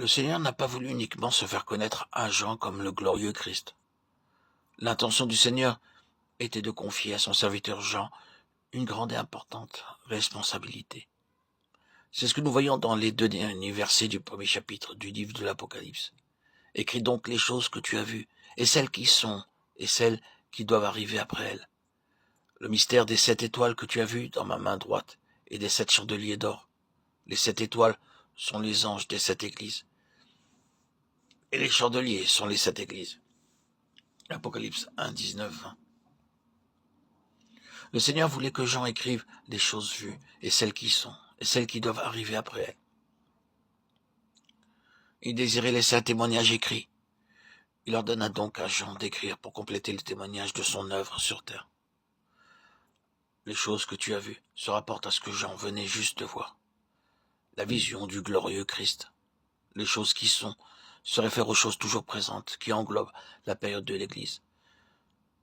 Le Seigneur n'a pas voulu uniquement se faire connaître à Jean comme le glorieux Christ. L'intention du Seigneur était de confier à son serviteur Jean une grande et importante responsabilité. C'est ce que nous voyons dans les 2 derniers versets du 1er chapitre du livre de l'Apocalypse. Écris donc les choses que tu as vues, et celles qui sont, et celles qui doivent arriver après elles. Le mystère des 7 étoiles que tu as vues dans ma main droite, et des 7 chandeliers d'or. Les 7 étoiles sont les anges des 7 églises. Et les chandeliers sont les 7 églises. Apocalypse 1, 19, 20. Le Seigneur voulait que Jean écrive les choses vues, et celles qui sont, et celles qui doivent arriver après elles. Il désirait laisser un témoignage écrit. Il ordonna donc à Jean d'écrire pour compléter le témoignage de son œuvre sur terre. Les choses que tu as vues se rapportent à ce que Jean venait juste de voir. La vision du glorieux Christ. Les choses qui sont se réfèrent aux choses toujours présentes, qui englobent la période de l'Église.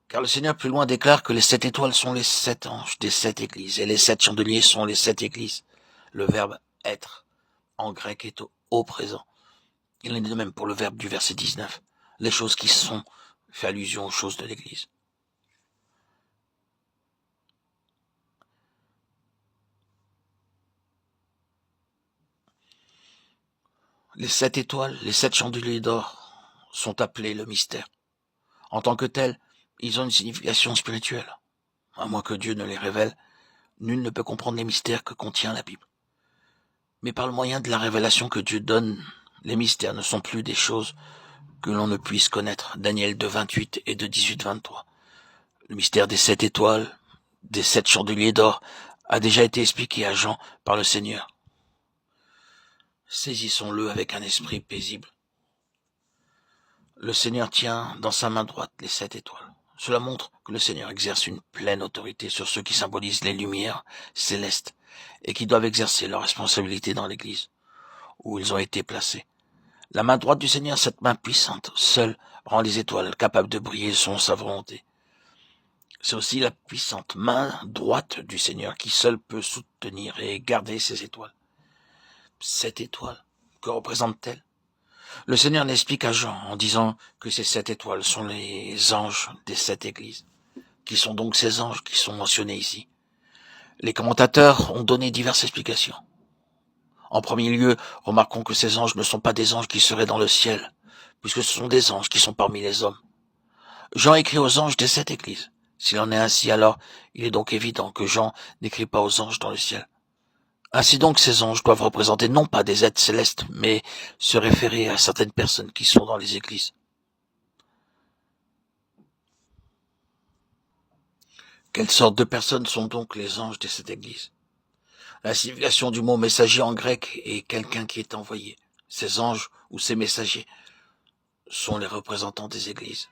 Car le Seigneur plus loin déclare que les 7 étoiles sont les 7 anges des 7 églises, et les 7 chandeliers sont les 7 églises. Le verbe être, en grec, est au présent. Il en est de même pour le verbe du verset 19. Les choses qui sont fait allusion aux choses de l'Église. Les 7 étoiles, les 7 chandeliers d'or sont appelés le mystère. En tant que tels, ils ont une signification spirituelle. À moins que Dieu ne les révèle, nul ne peut comprendre les mystères que contient la Bible. Mais par le moyen de la révélation que Dieu donne, les mystères ne sont plus des choses que l'on ne puisse connaître. Daniel 2, 28 et de 18, 23. Le mystère des 7 étoiles, des 7 chandeliers d'or, a déjà été expliqué à Jean par le Seigneur. Saisissons-le avec un esprit paisible. Le Seigneur tient dans sa main droite les 7 étoiles. Cela montre que le Seigneur exerce une pleine autorité sur ceux qui symbolisent les lumières célestes et qui doivent exercer leur responsabilité dans l'Église, où ils ont été placés. La main droite du Seigneur, cette main puissante, seule rend les étoiles capables de briller selon sa volonté. C'est aussi la puissante main droite du Seigneur qui seule peut soutenir et garder ces étoiles. 7 étoiles, que représentent-elles? Le Seigneur l'explique à Jean en disant que ces 7 étoiles sont les anges des 7 églises. Qui sont donc ces anges qui sont mentionnés ici? Les commentateurs ont donné diverses explications. En premier lieu, remarquons que ces anges ne sont pas des anges qui seraient dans le ciel, puisque ce sont des anges qui sont parmi les hommes. Jean écrit aux anges des 7 églises. S'il en est ainsi, alors il est donc évident que Jean n'écrit pas aux anges dans le ciel. Ainsi donc, ces anges doivent représenter non pas des êtres célestes, mais se référer à certaines personnes qui sont dans les églises. Quelle sorte de personnes sont donc les anges de cette église? La signification du mot messager en grec est quelqu'un qui est envoyé. Ces anges ou ces messagers sont les représentants des églises.